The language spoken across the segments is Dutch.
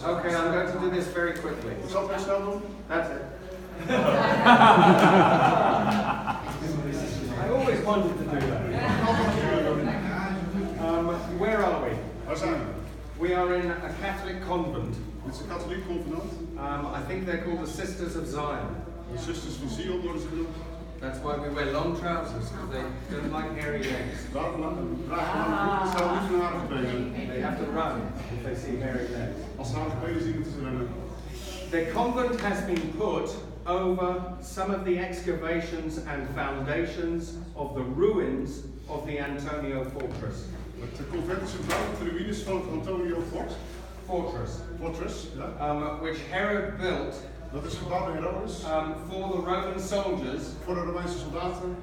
Okay, I'm going to do this very quickly. Ik zal het heel snel doen. That's it. I always wanted to do that. Where are we? Waar zijn we? We are in a Catholic convent. Dit is een katholiek convenant. I think they're called the Sisters of Zion. De zusters van Zion worden ze genoemd. That's why we wear long trousers, because they don't like hairy legs. Daarom dragen we lange broeken, staan niet van harige benen. They have to run if they see hairy legs. Als ze harige benen zien, moeten ze rennen. The convent has been put over some of the excavations and foundations of the ruins of the Antonio fortress. Het convent is gebouwd op de ruïnes van het Antonio Fortress, ja. which Herod built. Dat is gebouwd door Herodes. For the Roman soldiers. Voor de Romeinse soldaten.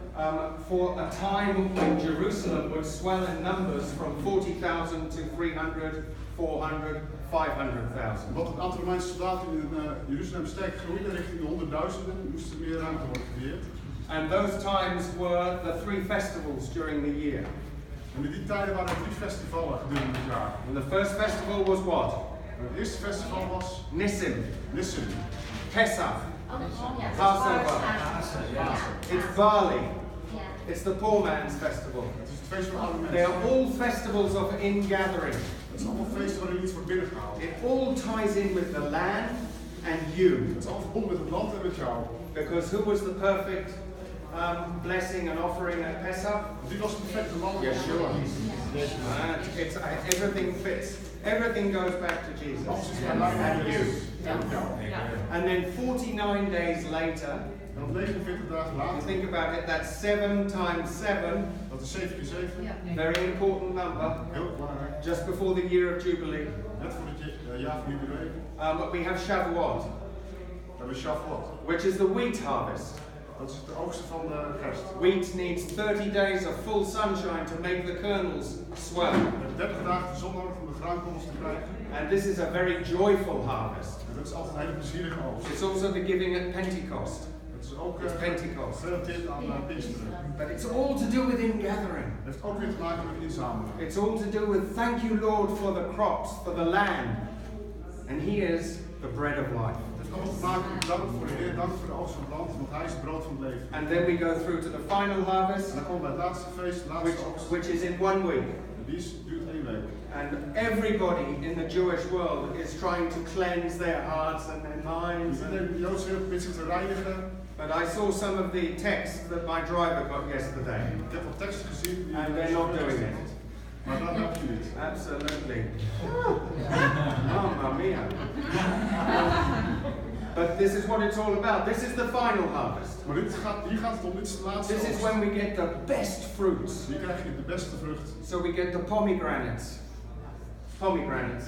For a time when Jerusalem would swell in numbers from 40,000 to 300, 400, 500,000. Wat het aantal Romeinse soldaten in Jeruzalem sterk groeide richting de honderdduizenden, moest er meer ruimte worden gecreëerd. And those times were the 3 festivals during the year. En in die tijden waren er 3 festivalen gedurende het jaar. And the first festival was what? Het eerste festival was Nissim. Pesach. Passover. It's barley. It's the poor man's festival. Het is het feest van arme They mensen. are all festivals of ingathering. Het is allemaal feesten waarin iets wordt binnengehaald. It all ties in with the land and you. Het is allemaal verbonden met het land en met jou. Because who was the perfect blessing and offering at Pesach? Die was de perfecte man. Yeshua. Everything fits. Everything goes back to Jesus and you. And then 49 days later, En op 49 dagen you later, think about it, that's 7 times 7. dat is 7 keer 7. Very important number. Heel belangrijk. Just before the year of Jubilee. Net voor het jaar van jubileum. But we have Shavuot, We hebben Shavuot. which is the wheat harvest. Dat is de oogsten van de gerst. Wheat needs 30 days of full sunshine to make the kernels swell. We hebben 30 dagen de zon nodig om de graankorrels te krijgen. And this is a very joyful harvest. En dat is altijd een hele plezierige oogst. It's also the giving at Pentecost. Het is ook Pentecost. gerelateerd aan Pinksteren. But it's all to do with ingathering. Het heeft ook weer te maken met inzamelen. It's all to do with thank you, Lord, for the crops, for the land. And here's the bread of life. Het heeft allemaal te maken met dank voor de Heer, dank voor de oogst van het land, want Hij is het brood van het leven. And then we go through to the final harvest, En dan komen we bij het laatste feest, de laatste oogst. which is in 1 week. En die duurt 1 week. And everybody in the Jewish world is trying to cleanse their hearts and their minds. Iedereen in de Joodse wereld probeert zich te reinigen. But I saw some of the texts that my driver got yesterday. Ik heb wat teksten gezien die And they're not doing it. Maar dat heb je niet. Absolutely. Mamma mia. But this is what it's all about. This is the final harvest. Maar hier gaat het om, dit is de laatste This is oogst. when we get the best fruits. Hier krijg je de beste vrucht. So we get the pomegranates. Pomegranates.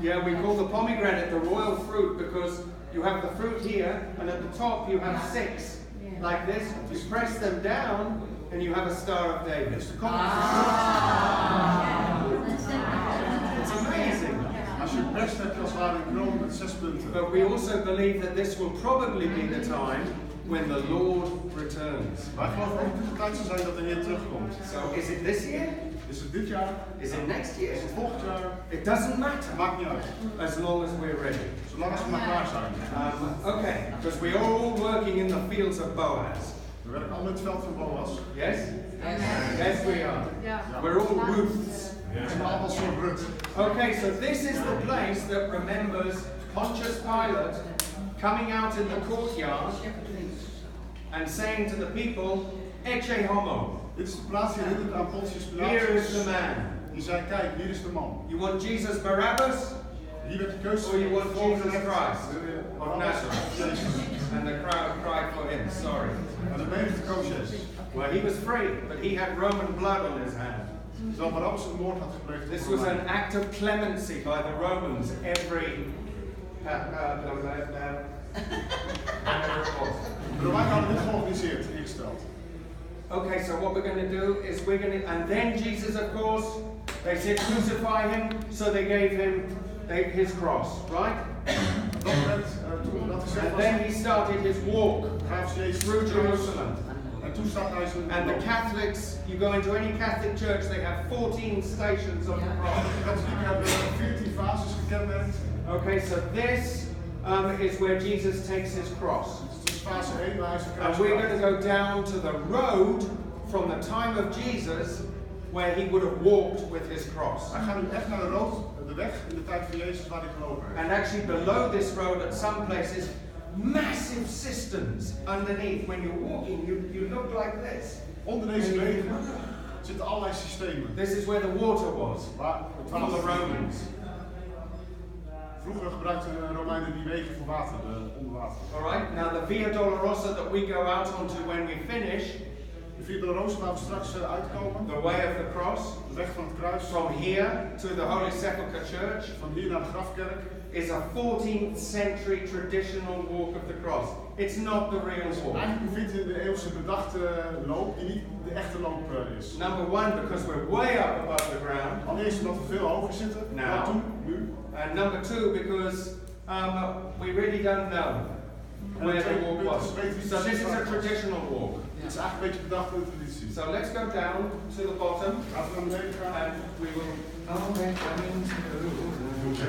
Yeah, we call the pomegranate the royal fruit because you have the fruit here, and at the top you have 6 like this. You press them down, and you have a Star of David. It's amazing. Als je best hebt, als het ware een kroon met 6 punten. But we also believe that this will probably be the time when the Lord returns. Wij geloven ook dat het tijd zal zijn dat de Heer terugkomt. So is it this year? Is het dit jaar? Is it next year? Is het volgend jaar? It doesn't matter Maakt niet uit. as long as we're ready. Zolang als we maar klaar zijn. Okay, because we're all working in the fields of Boaz. We werken allemaal in het veld van Boas. Yes? Yes, we are. We're all Ruths. We zijn allemaal zo'n Rut. Okay, so this is the place that remembers Pontius Pilate coming out in the courtyard and saying to the people, Ecce homo. Dit is de plaats die herinnert aan Pontius Here is the Pilatus. man. Die zei, kijk, hier is de man. You want Jesus Barabbas Hier werd de keuze or you want Jesus Christ of Barabbas, Nazareth? Jezus. And the crowd cried for him, sorry. En de menigte koos Jezus. Well, he was free, but he had Roman blood on his hand. Terwijl Barabbas een moord had gepleegd. This was an act of clemency by the Romans every De Romeinen hadden dit georganiseerd, ingesteld. Okay, so what we're going to do is and then Jesus, of course, they said crucify him, so they gave him his cross, right? Dat moment, toen dat gezegd And was, then he started his walk gaf ze Jezus through Jerusalem. En toen staat hij zijn And the Catholics, you go into any Catholic church, they have 14 stations of the cross. Katholieken hebben 14 Okay, so this is where Jesus takes his cross. Het is fase 1 waar hij zijn And kruis we're draagt. going to go down to the road from the time of Jesus where he would have walked with his cross. Hij gaat nu echt naar de weg in de tijd van Jezus waar hij gelopen heeft. And actually below this road at some places, massive cisterns underneath. When you're walking, you look like this. Onder deze wegen zitten allerlei systemen. This is where the water was Waar het from the Romans. Vroeger gebruikten de Romeinen die wegen voor water, onder water. Alright, now the Via Dolorosa that we go out onto when we finish, De Via Dolorosa waar we straks uitkomen, the way of the cross, de weg van het kruis, from here to the Holy Sepulchre Church, van hier naar de grafkerk, is a 14th century traditional walk of the cross. It's not the real walk. eigenlijk bevindt in de eeuwse bedachte loop die niet de echte loop is. Number one, because we're way up above the ground. Allereerst omdat we veel hoger zitten dan toen, nu. And number two, because we really don't know where the walk was. So this is a traditional walk. Het is eigenlijk een beetje bedachte traditie. So let's go down to the bottom Laten we naar beneden gaan. and we will.